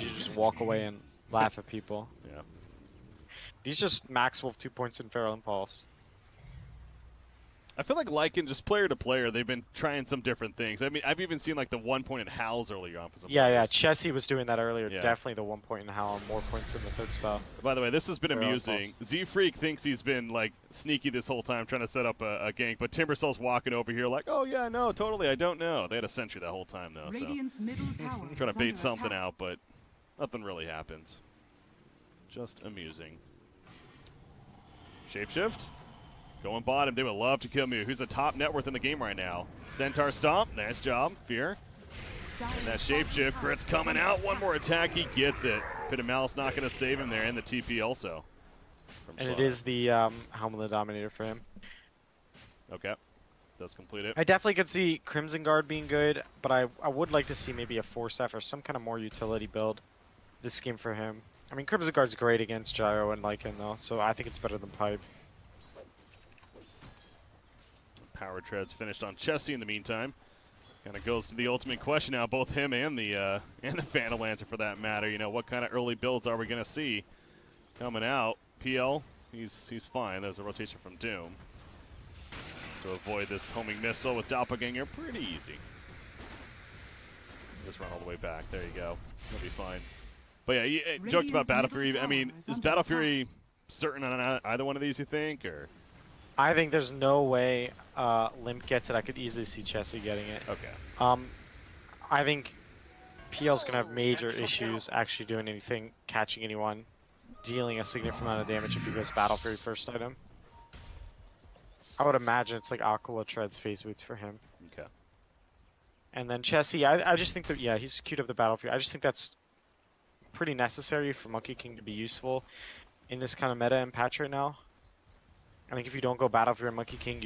you just walk away and laugh at people. Yeah. He's just max wolf 2 points in Feral Impulse. I feel like Lycan, just player to player, they've been trying some different things. I mean, I've even seen like the 1 point in Howls earlier on for some Yeah, players. Chessie was doing that earlier. Yeah. Definitely the 1 point in Howl, more points in the third spell. By the way, this has been Feral amusing. Impulse. Z-Freak thinks he's been like sneaky this whole time trying to set up a gank, but Timbersaul's walking over here like, oh yeah, no, totally, I don't know. They had a sentry that whole time though, Radiant's middle tower so trying is to bait under something attack. out, but nothing really happens. Just amusing. Shapeshift. Going bottom, they would love to kill Mew. Who's the top net worth in the game right now? Centaur Stomp, nice job. Fear. And that Shapeshift, Grit's coming out. One more attack, he gets it. Pit of Malice not going to save him there, and the TP also. And it is the Helm of the Dominator for him. Okay, does complete it. I definitely could see Crimson Guard being good, but I would like to see maybe a Force F or some kind of more utility build this game for him. I mean, Crimson Guard's great against Gyro and Lycan though, so I think it's better than Pipe. Power Treads finished on Chessie in the meantime. Kind of goes to the ultimate question now, both him and the Phantom Lancer for that matter. You know, what kind of early builds are we going to see coming out? PL, he's fine. There's a rotation from Doom. Just to avoid this homing missile with Doppelganger, pretty easy. Just run all the way back. There you go. He'll be fine. But yeah, you joked about Battle Fury. I mean, is Battle Fury certain on either one of these, you think, or? I think there's no way Limp gets it. I could easily see Chessie getting it. Okay. I think PL's gonna have major issues actually doing anything, catching anyone, dealing a significant amount of damage if he goes Battle Fury first item. I would imagine it's like Aquila Treads Phase Boots for him. Okay. And then Chessie, I just think that, yeah, he's queued up the Battle Fury. I just think that's pretty necessary for Monkey King to be useful in this kind of meta and patch right now. I think if you don't go Battle Fury and Monkey King,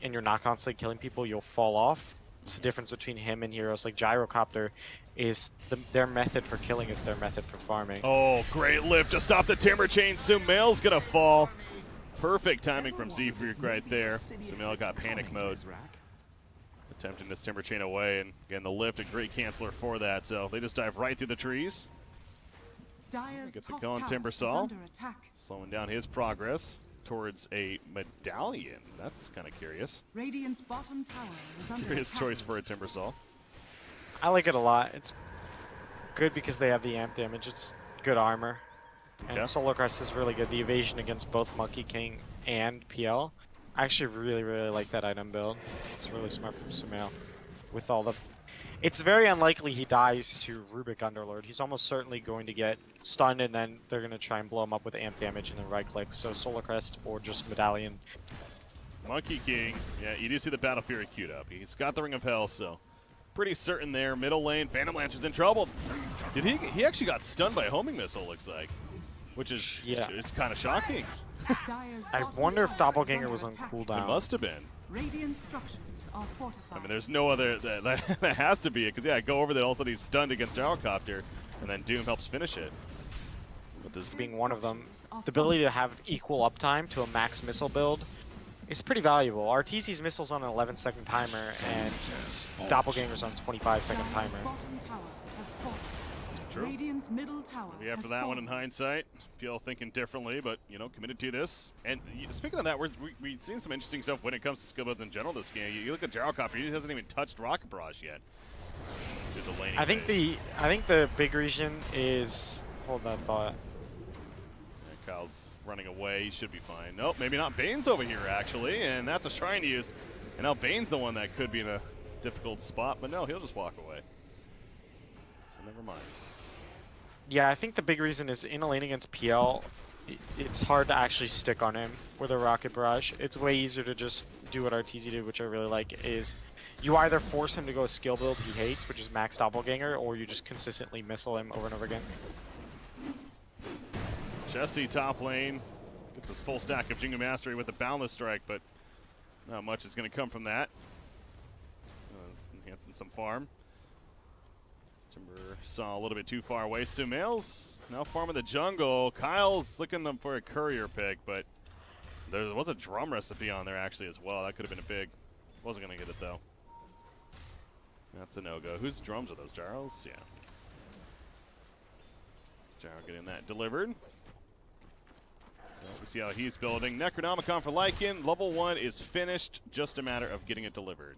and you're not constantly killing people, you'll fall off. It's the difference between him and heroes like Gyrocopter. Is their method for killing is their method for farming. Oh, great lift to stop the Timber Chain. Sumail's gonna fall. Perfect timing from Z-Freak right there. Sumail got panic mode. Attempting this Timber Chain away, and again the lift, a great canceller for that. So they just dive right through the trees. Gets it going, Timbersaw. Slowing down his progress towards a medallion. That's kind of curious. Radiant's bottom tower is under Curious attack. choice for a Timbersaw. I like it a lot. It's good because they have the amp damage. It's good armor. And Yeah. Solar Crest is really good. The evasion against both Monkey King and PL. I actually really like that item build. It's really smart from Sumail. With all the... It's very unlikely he dies to Rubik Underlord. He's almost certainly going to get stunned, and then they're going to try and blow him up with amp damage and then right click. So Solar Crest or just Medallion. Monkey King, yeah, you do see the Battle Fury queued up. He's got the Ring of Hell, so pretty certain there. Middle lane, Phantom Lancer's in trouble. Did he actually got stunned by a homing missile, looks like. Which is, yeah, it's kind of shocking. I wonder if Doppelganger was on cooldown. It must have been. Radiant structures are fortified. I mean, there's no other, that has to be it, because yeah, I go over there, all of a sudden he's stunned against Gyrocopter, and then Doom helps finish it. With this being one of them, the ability to have equal uptime to a max missile build is pretty valuable. RTC's missile's on an 11-second timer, and Doppelganger's on a 25-second timer. True. Radiant's middle tower Maybe after that one in hindsight, PL thinking differently, but, you know, committed to this. And speaking of that, we've seen some interesting stuff when it comes to skill builds in general this game. You look at Gyrocopter, he hasn't even touched Rocket Barrage yet. The laning I think phase. the big reason is, hold that thought. Yeah, Kyle's running away, he should be fine. Nope, maybe not. Bane's over here, actually, and that's a Shrine to use. And now Bane's the one that could be in a difficult spot, but no, he'll just walk away. So never mind. Yeah, I think the big reason is in a lane against PL, it's hard to actually stick on him with a Rocket Barrage. It's way easier to just do what RTZ did, which I really like, is you either force him to go a skill build he hates, which is Max Doppelganger, or you just consistently missile him over and over again. Chessie top lane gets his full stack of Jingle Mastery with the Boundless Strike, but not much is going to come from that. Enhancing some farm. Timber saw a little bit too far away. Sumail's now farming the jungle. Kyle's looking for a courier pick, but there was a drum recipe on there actually as well. That could have been a big. Wasn't going to get it though. That's a no-go. Whose drums are those? Gyros? Yeah. Gyro getting that delivered. So we see how he's building. Necronomicon for Lycan. Level 1 is finished. Just a matter of getting it delivered.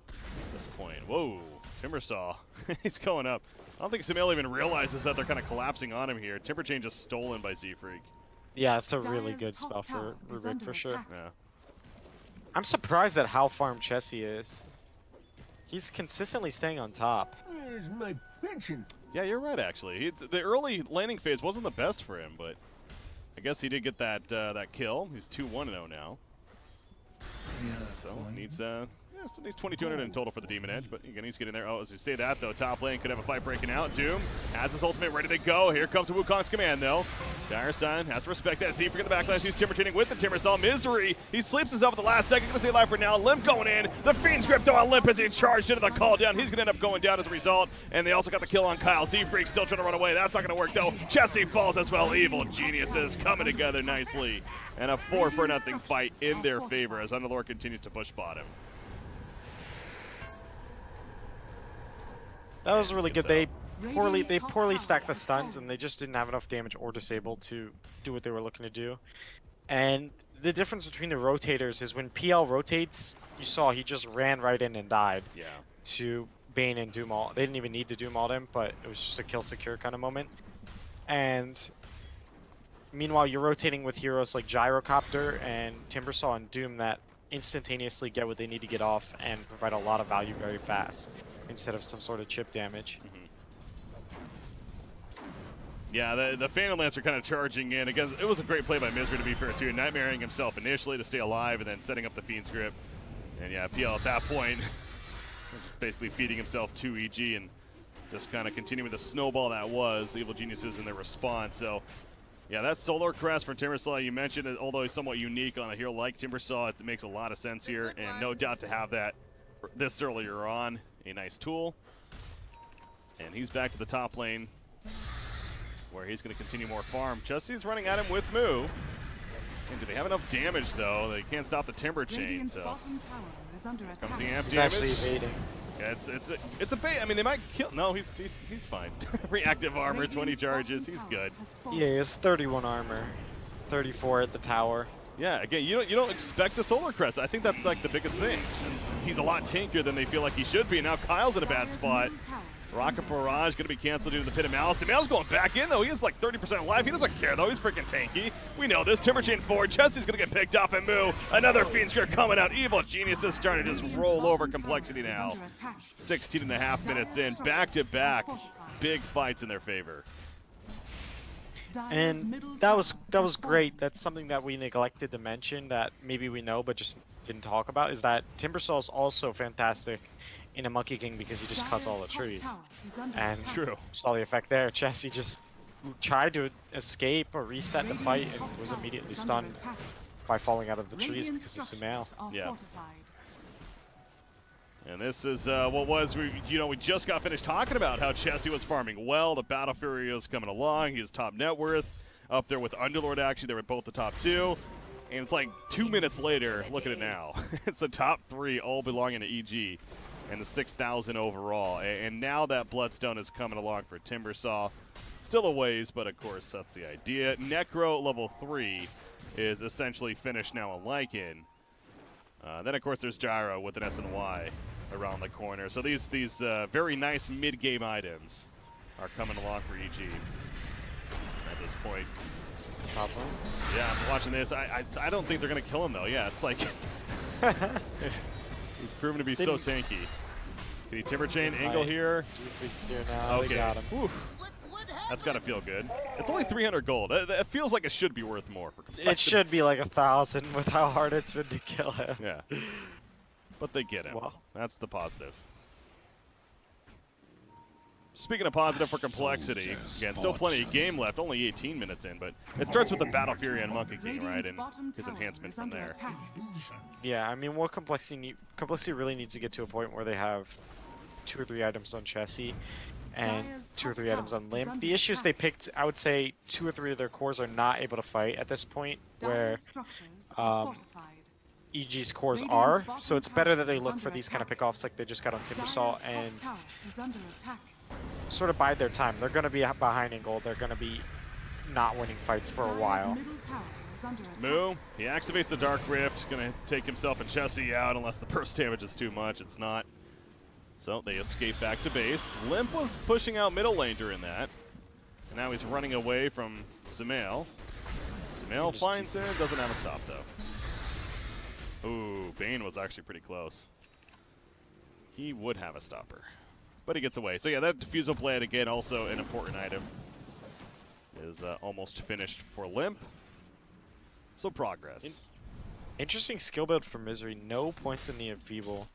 At this point. Whoa. Timbersaw. He's going up. I don't think Sumail even realizes that they're kind of collapsing on him here. Timber Chain just stolen by Z-Freak. Yeah, it's a really good spell for Rubik for sure. Yeah. I'm surprised at how farm Chessie is. He's consistently staying on top. Where's my pension? Yeah, you're right, actually. The early landing phase wasn't the best for him, but I guess he did get that that kill. He's 2-1-0 now. So needs still needs 2,200 in total for the Demon Edge, but again, he's getting there. Oh, as we say that, though, top lane could have a fight breaking out. Doom has his ultimate ready to go. Here comes Wukong's command, though. Dire Sun has to respect that. Z for the backlash. He's Timber Chaining with the Timbersaw. Misery. He sleeps himself at the last second. Gonna stay alive for now. Limp going in. The Fiend's grip, though, on Limp as he charged into the call down. He's gonna end up going down as a result. And they also got the kill on Kyle. Z-Freak still trying to run away. That's not gonna work, though. Chessie falls as well. Evil Geniuses coming together nicely. And a 4-0 fight in their favor as Underlord continues to push bottom. That was really good. They poorly stacked the stuns, and they just didn't have enough damage or disable to do what they were looking to do. And the difference between the rotators is when PL rotates, you saw he just ran right in and died. Yeah. To Bane and Doom ult. They didn't even need to Doom ult him, but it was just a kill secure kind of moment. And meanwhile, you're rotating with heroes like Gyrocopter and Timbersaw and Doom that instantaneously get what they need to get off and provide a lot of value very fast, instead of some sort of chip damage. Yeah, the Phantom Lancer kind of charging in. Again, it was a great play by Misery, to be fair, too. Nightmaring himself initially to stay alive and then setting up the Fiend's Grip. And yeah, PL at that point basically feeding himself to EG and just kind of continuing the snowball that was Evil Geniuses in their response. So yeah, that Solar Crest from Timbersaw, you mentioned it, although it's somewhat unique on a hero like Timbersaw, it makes a lot of sense here, and no doubt to have that this earlier on. A nice tool. And he's back to the top lane, where he's going to continue more farm. Chessie's running at him with Moo. And do they have enough damage, though? They can't stop the Timber Chain, so comes the amp He's damage. actually evading. Yeah, it's a bait. I mean, they might kill. No, he's fine. Reactive armor, 20 charges. He's good. Yeah, he has 31 armor, 34 at the tower. Yeah, again, you don't expect a Solar Crest. I think that's like the biggest thing. He's a lot tankier than they feel like he should be. Now Kyle's in a bad spot. Rocket Barrage going to be canceled due to the Pit of Malice. Mal's going back in, though. He is like 30% alive. He doesn't care, though. He's freaking tanky. We know this. Timber Chain forward. Chessie's going to get picked off and Moo. Another Fiend Spear coming out. Evil Geniuses starting to just roll over Complexity now. 16.5 minutes in. Back-to-back. Big fights in their favor. And that was great. That's something that we neglected to mention that maybe we know but just didn't talk about, is that Timbersaw is also fantastic in a Monkey King because he just cuts all the trees. And True. Saw the effect there. Chessie just tried to escape or reset the fight and was immediately stunned by falling out of the trees because of Sumail. Yeah. And this is what was, we just got finished talking about how Chessie was farming well. The Battle Fury was coming along. He was top net worth. Up there with Underlord, actually. They were both the top two. And it's like 2 minutes later, look at it now. It's the top three all belonging to EG. And the 6,000 overall. And now that Bloodstone is coming along for Timbersaw. Still a ways, but of course that's the idea. Necro level 3 is essentially finished now on Lycan. Then of course there's Gyro with an SNY around the corner. So these very nice mid-game items are coming along for EG at this point. Yeah, I'm watching this. I don't think they're going to kill him, though. Yeah, it's like he's proven to be so tanky. Can he Timber Chain angle here? Okay. They got him. Whew. That's got to feel good. It's only 300 gold. It feels like it should be worth more. It should be like 1,000 with how hard it's been to kill him. Yeah. But they get him. Wow. That's the positive. Speaking of positive for Complexity, again, still plenty of game left, only 18 minutes in, but it starts with the Battle Fury on Monkey King, right, and his enhancement from there. Yeah, I mean, what Complexity really needs to get to a point where they have 2 or 3 items on Chessie and 2 or 3 items on Limp. The issues they picked, I would say 2 or 3 of their cores are not able to fight at this point, where EG's cores are, so it's better that they look for these kind of pickoffs like they just got on Timbersaw and sort of bide their time. They're going to be behind in gold. They're going to be not winning fights for a Dire's while. middle tower is under attack. Moo, he activates the Dark Rift, gonna take himself and Chessie out unless the burst damage is too much. It's not. So they escape back to base. Limp was pushing out middle lane during that. And now he's running away from Sumail. Sumail finds him, doesn't have a stop though. Ooh, Bane was actually pretty close. He would have a stopper. But he gets away. So yeah, that Diffusal Blade, again, also an important item. Is almost finished for Limp. So progress. Interesting skill build for Misery. No points in the Enfeeble.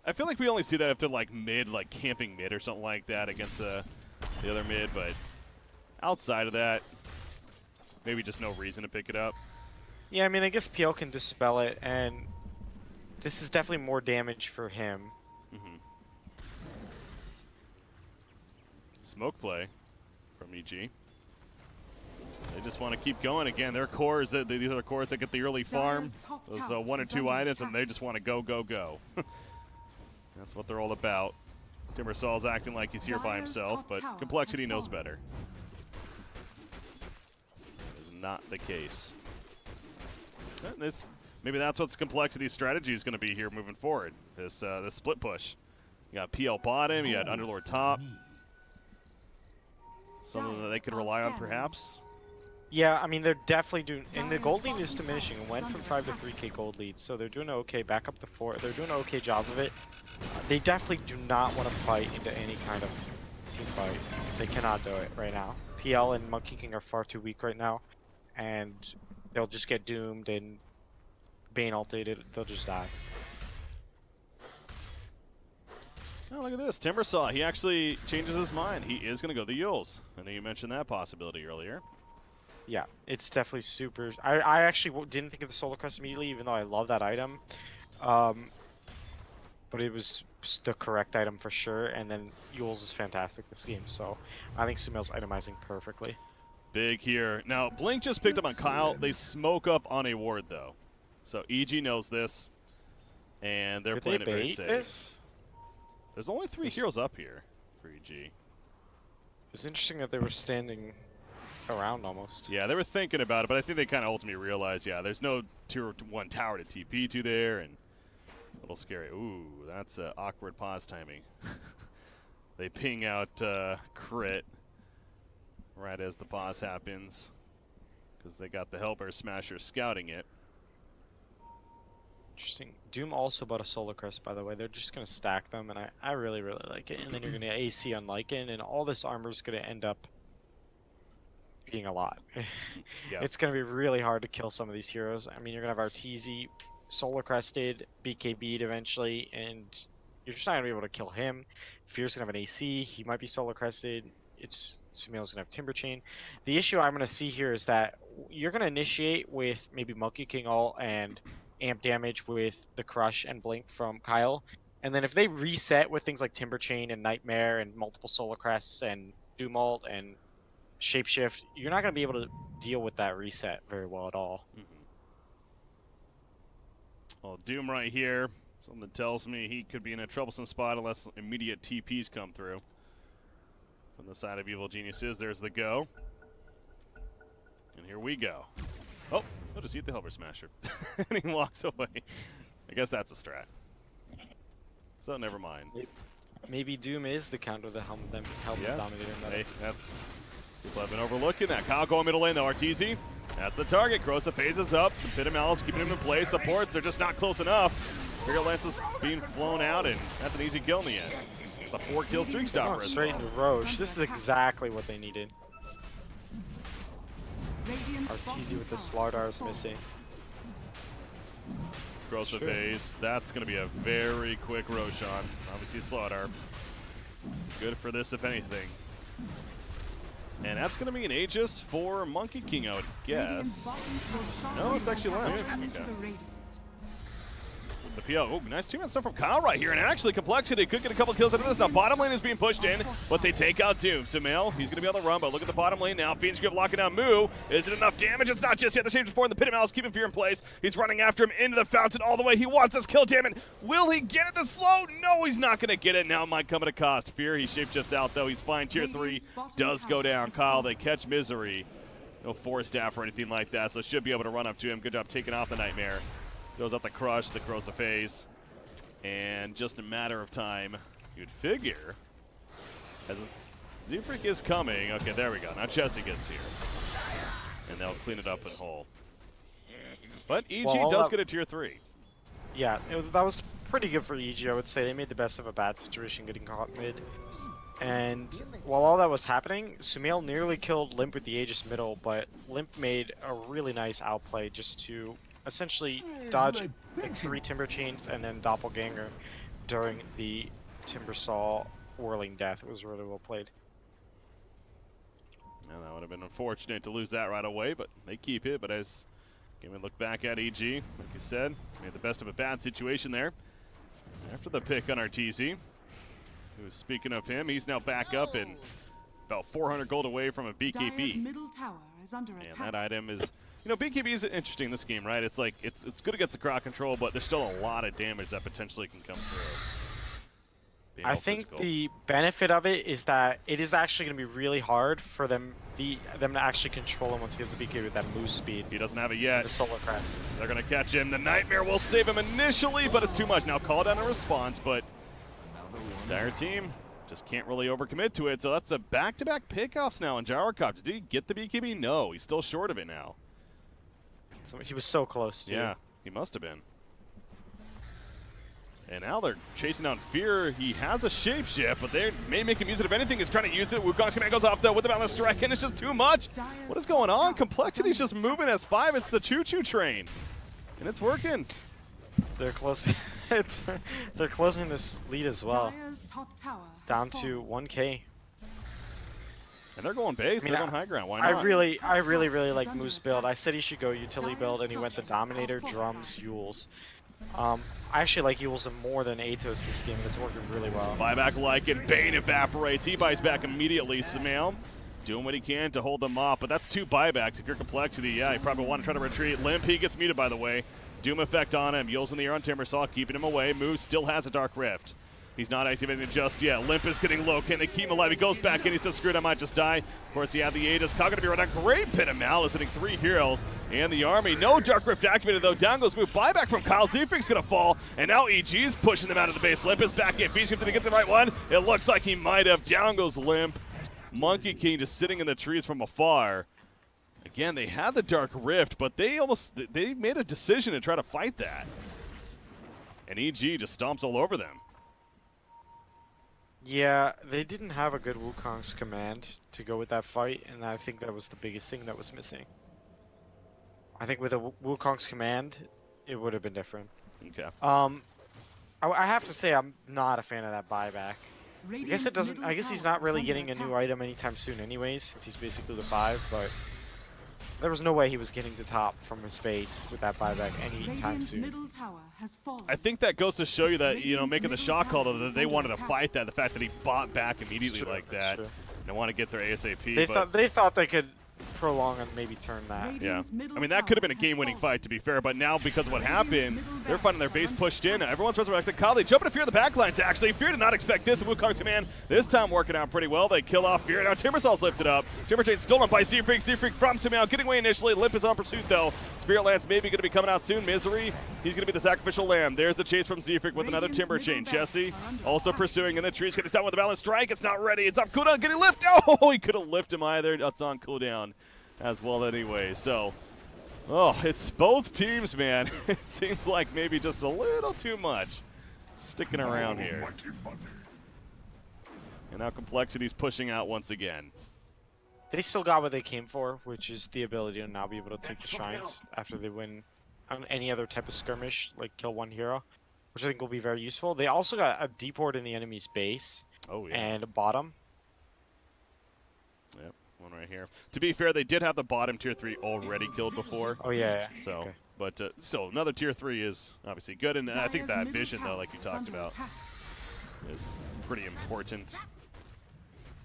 I feel like we only see that if they're like mid, like camping mid or something like that against the other mid, but outside of that, maybe just no reason to pick it up. Yeah, I mean, I guess PL can dispel it, and this is definitely more damage for him. Mm-hmm. Smoke play from EG. They just want to keep going again. Their cores, these are the cores that get the early farm. Those 1 or 2 items, and they just want to go, go, go. That's what they're all about. Timbersaul's acting like he's here by himself, but Complexity knows better. That is not the case. And maybe that's what Complexity's strategy is going to be here moving forward. This split push. You got PL bottom, you got Underlord top. Something that they could rely on, perhaps. Yeah, I mean, they're definitely doing, and the gold lead is diminishing. It went from 5 to 3k gold lead, so they're doing okay. Back up to 4. They're doing an okay job of it. They definitely do not want to fight into any kind of team fight. They cannot do it right now. PL and Monkey King are far too weak right now, and they'll just get doomed, and Bane ulted, they'll just die. Oh, look at this. Timbersaw, he actually changes his mind. He is going to go the Yules. I know you mentioned that possibility earlier. Yeah, it's definitely super. I actually didn't think of the Solar Crest immediately, even though I love that item. But it was the correct item for sure, and then Yules is fantastic this game, so I think Sumail's itemizing perfectly. Big here. Now, Blink just picked up on Kyle. They smoke up on a ward, though. So EG knows this, and they're playing it very safe. This? There's only 3 heroes up here for EG. It's interesting that they were standing around almost. Yeah, they were thinking about it, but I think they kind of ultimately realized, yeah, there's no tier 1 tower to TP to there, and a little scary. Ooh, that's awkward pause timing. They ping out crit right as the pause happens because they got the Helper Smasher scouting it. Interesting. Doom also bought a Solar Crest, by the way. They're just going to stack them, and I really, really like it. And then you're going to AC on Lycan, and all this armor is going to end up being a lot. Yep. It's going to be really hard to kill some of these heroes. I mean, you're going to have Arteezy, Solar Crested, BKB'd eventually, and you're just not going to be able to kill him. Fear's going to have an AC. He might be Solar Crested. Sumail's going to have Timber Chain. The issue I'm going to see here is that you're going to initiate with maybe Monkey King ult and amp damage with the Crush and Blink from Kyle. And then if they reset with things like Timber Chain and Nightmare and multiple Solar Crests and Doom ult and Shapeshift, you're not going to be able to deal with that reset very well at all. Mm-hmm. Well, Doom right here. Something tells me he could be in a troublesome spot unless immediate TPs come through. From the side of Evil Geniuses, there's the go. And here we go. Oh, I'll just eat the Helper Smasher. And he walks away. I guess that's a strat. So never mind. Maybe Doom is the counter to help them dominate him. Hey, that's people have been overlooking that. Kyle going middle lane though. Arteezy, that's the target. Groza phases up. The Pit of Malice keeping him in place. Supports, they're just not close enough. Spirit Lance is being flown out, and that's an easy kill in the end. It's a 4-kill streak stopper. Oh, straight into Roche. This is exactly what they needed. Arteezy with the Slardar is missing. Groza phase. That's going to be a very quick Roshan. Obviously Slardar. Good for this, if anything. And that's going to be an Aegis for Monkey King, I would guess. No, it's actually left. Okay. The PO. Oh, nice two-man stuff from Kyle right here. And actually, Complexity could get a couple kills out of this. Now, bottom lane is being pushed in, but they take out Doom. Sumail, he's going to be on the run, but look at the bottom lane now. Phoenix Grip locking down Moo. Is it enough damage? It's not just yet. The Shapes before in the Pit of Malice, keeping Fear in place. He's running after him into the fountain all the way. He wants this kill, damn it. Will he get it to slow? No, he's not going to get it. Now it might come at a cost. Fear, he shapeshifts out, though. He's fine. Tier 3 does go down. Kyle, they catch Misery. No force staff or anything like that, so should be able to run up to him. Good job taking off the Nightmare. Goes out the Crush, the Corrosive Phase. And just a matter of time, you'd figure, as Z-Freak is coming. Okay, there we go. Now Chessie gets here. And they'll clean it up and whole. But EG does get a tier 3. Yeah, that was pretty good for EG, I would say. They made the best of a bad situation getting caught mid. And while all that was happening, Sumail nearly killed Limp with the Aegis middle, but Limp made a really nice outplay just to essentially dodge like 3 Timber Chains and then Doppelganger during the Timbersaw Whirling Death. It was really well played. Now that would have been unfortunate to lose that right away, but they keep it. But as again, we look back at EG, like you said, made the best of a bad situation there. After the pick on our TZ, who's speaking of him, he's now back up and about 400 gold away from a BKB. Middle tower is under And attack. that item is, you know, BKB is interesting in this game, right? It's like, it's good against the crowd control, but there's still a lot of damage that potentially can come through. Being I all think physical. the benefit of it is that it is actually going to be really hard for them to actually control him once he gets the BK with that move speed. He doesn't have it The yet. Solar Crests. They're going to catch him. The Nightmare will save him initially, but it's too much. Now call down a response, but Dire team just can't really overcommit to it. So that's a back-to-back pickoffs now in Gyrocopter. Did he get the BKB? No, he's still short of it now. So he was so close to. Yeah, he must have been. And now they're chasing down Fear. He has a shapeshift, but they may make him use it. If anything, he's trying to use it. Wukong's command goes off, though, with the balance strike, and it's just too much. What is going on? Complexity's just moving as 5. It's the choo-choo train. And it's working. They're close. They're closing this lead as well. Dire's top tower has Down fallen. to 1K. And they're going base. I mean, they're going high ground. Why not? I really like Moose build. I said he should go utility build, and he went the Dominator, Drums, Yules. I actually like Yules more than Atos this game, and it's working really well. Buyback like it. Bane evaporates. He buys back immediately. Sumail doing what he can to hold them off, but that's 2 buybacks. If you're Complexity, yeah, you probably want to try to retreat. Limp, he gets muted, by the way. Doom effect on him. Yules in the air on Timbersaw, keeping him away. Moose still has a Dark Rift. He's not activating it just yet. Limp is getting low. Can they keep him alive? He goes back in. He says, screw it, I might just die. Of course, he had the Aegis. Kyle going to be right on. Great Pit of Malice, hitting 3 heroes. And the army. No Dark Rift activated, though. Down goes Move. Buyback from Kyle. Z-Freak's going to fall. And now EG's pushing them out of the base. Limp is back in. Feast, did he get the right one? It looks like he might have. Down goes Limp. Monkey King just sitting in the trees from afar. Again, they had the Dark Rift, but they made a decision to try to fight that. And EG just stomps all over them. Yeah, they didn't have a good Wukong's command to go with that fight, and I think that was the biggest thing that was missing. I think with a Wukong's command, it would have been different. Okay. I have to say I'm not a fan of that buyback. I guess it doesn't. I guess he's not really getting a new item anytime soon, anyways, since he's basically the 5. But there was no way he was getting to top from his base with that buyback anytime Radiant's soon. middle tower has fallen. I think that goes to show you that, you know, making the shot call, though, that they wanted to fight that. The fact that he bought back immediately True, like that's that. true. They want to get their ASAP. They thought they could prolong and maybe turn that. Yeah, Radiant's middle I mean, that could have been a tower has game-winning fallen. fight, to be fair, but now because of what happened, middle they're finding their base pushed in. Everyone's resurrected. Kyle, they jump into Fear the backlines, actually. Fear did not expect this. Wukong's command this time working out pretty well. They kill off Fear. Now Timbersaw's lifted up. Timberchain stolen by Z-Freak. Z-Freak from Sumail, getting away initially. Limp is on pursuit, though. Spirit Lance maybe going to be coming out soon. Misery, he's going to be the sacrificial lamb. There's the chase from Z-Freak with another Radiant's Timberchain. middle Chessie barracks are under also attack. pursuing in the trees. Getting down with the balance strike. It's not ready. It's off cooldown. Getting lift. Oh, he couldn't lift him either. That's on cooldown as well anyway. So, oh, it's both teams, man. It seems like maybe just a little too much sticking around here. And now Complexity's pushing out once again. They still got what they came for, which is the ability to now be able to take the shrines after they win on any other type of skirmish, like kill one hero, which I think will be very useful. They also got a deep ward in the enemy's base Oh, yeah. and a bottom. Yep, one right here. To be fair, they did have the bottom tier 3 already killed before. Oh yeah. So, Okay. But still, another tier 3 is obviously good, and I think that vision, though, like you talked about, is pretty important.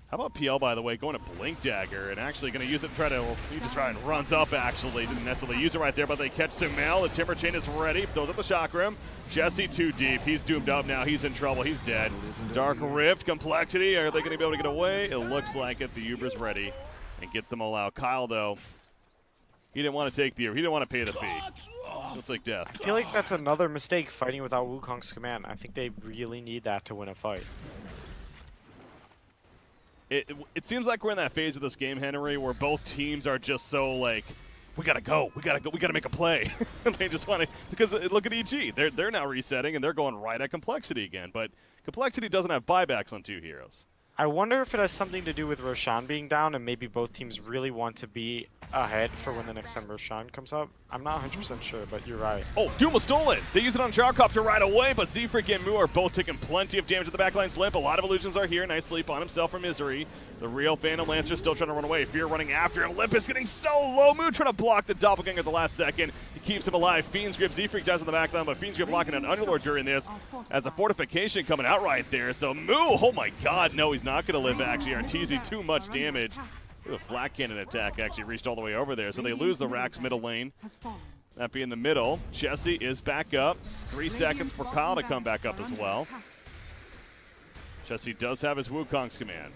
How about PL, by the way, going to Blink Dagger and actually going to use it to try to, he just runs up, actually. Didn't necessarily use it right there, but they catch Sumail. The Timber Chain is ready. Throws up the Chakram. Jesse too deep. He's doomed up now. He's in trouble. He's dead. Dark Rift, Complexity. Are they going to be able to get away? It looks like it. The Uber's ready and gets them all out. Kyle, though, he didn't want to take the Uber. He didn't want to pay the fee. Looks like death. I feel like that's another mistake, fighting without Wukong's command. I think they really need that to win a fight. It seems like we're in that phase of this game, Henry, where both teams are just so like, we gotta go, we gotta make a play. And they just want to, because look at EG, they're now resetting and they're going right at Complexity again. But Complexity doesn't have buybacks on 2 heroes. I wonder if it has something to do with Roshan being down, and maybe both teams really want to be ahead for when the next time Roshan comes up. I'm not 100% sure, but you're right. Oh, Doom was stolen. They use it on Charcopter right away, but Z-Freak and Moo are both taking plenty of damage to the backline slip. A lot of illusions are here. Nice sleep on himself for Misery. The real Phantom Lancer still trying to run away. Fear running after him. Olympus getting so low. Moo trying to block the Doppelganger at the last second. He keeps him alive. Fiend's Grip, Z-Freak dies on the backline, but Fiend's Grip locking an Underlord during this as a fortification coming out right there. So Moo, oh my god, no, he's not going to live actually. Arteezy too much damage. The flat cannon attack actually reached all the way over there, so they lose the Rax middle lane. That being the middle. Jesse is back up. 3 seconds for Kyle to come back up as well. Jesse does have his Wukong's command.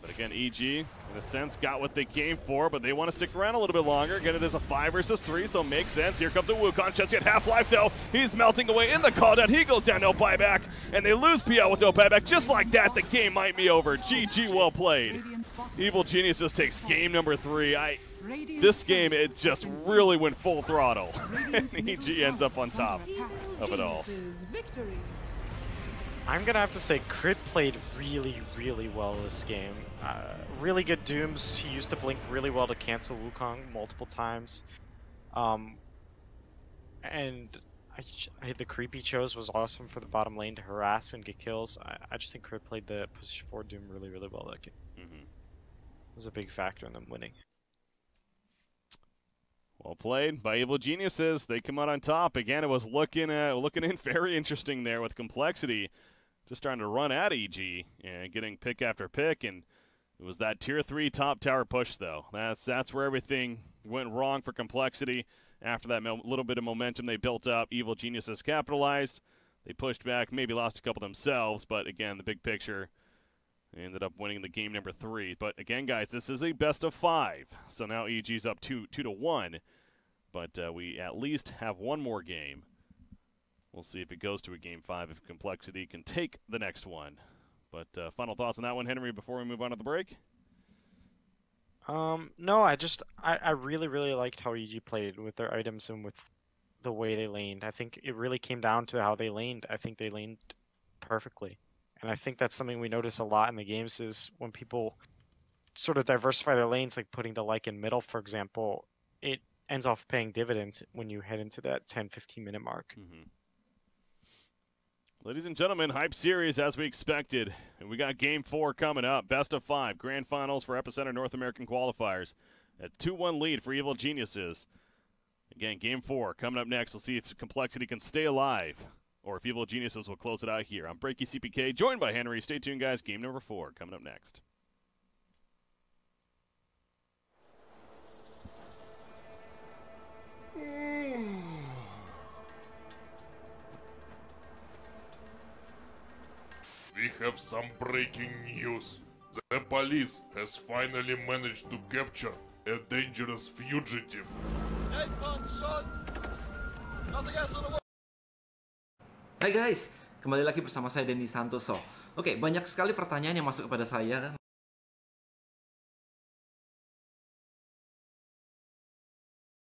But again, EG, in a sense, got what they came for, but they want to stick around a little bit longer. Again, it is a 5 versus 3, so it makes sense. Here comes a Wukong. Jesse at half-life, though. He's melting away in the call down. He goes down, no buyback, and they lose PL with no buyback. Just like that, the game might be over. GG, well played. Evil Geniuses takes game number 3. This game, it just really went full throttle. And EG ends up on top of it all. I'm going to have to say Crit played really, really well this game. Really good Dooms. He used to blink really well to cancel Wukong multiple times. And the creep he chose was awesome for the bottom lane to harass and get kills. I just think Crit played the position 4 Doom really, really well that game. It was a big factor in them winning. Well played by Evil Geniuses. They come out on top. Again, it was looking in very interesting there with Complexity. Just trying to run at EG and getting pick after pick, and it was that tier 3 top tower push though. That's where everything went wrong for Complexity. After that little bit of momentum they built up, Evil Geniuses capitalized. They pushed back, maybe lost a couple themselves, but again, the big picture, they ended up winning the game number 3. But again, guys, this is a best of 5, so now EG's up 2-1. But we at least have one more game. We'll see if it goes to a game 5, if Complexity can take the next one. But final thoughts on that one, Henry, before we move on to the break? No, I really, really liked how EG played with their items and with the way they laned. I think it really came down to how they laned. I think they laned perfectly. And I think that's something we notice a lot in the games is when people sort of diversify their lanes, like putting the Lycan middle, for example, it ends off paying dividends when you head into that 10-15 minute mark. Ladies and gentlemen, hype series as we expected. And we got game 4 coming up. Best of 5, grand finals for Epicenter North American Qualifiers. A 2-1 lead for Evil Geniuses. Again, game 4 coming up next. We'll see if Complexity can stay alive or if Evil Geniuses will close it out here. I'm Breaky CPK, joined by Henry. Stay tuned, guys. Game number 4 coming up next. We have some breaking news. The police has finally managed to capture a dangerous fugitive. Hai guys, kembali lagi bersama saya Denny Santoso. Oke, banyak sekali pertanyaan yang masuk kepada saya kan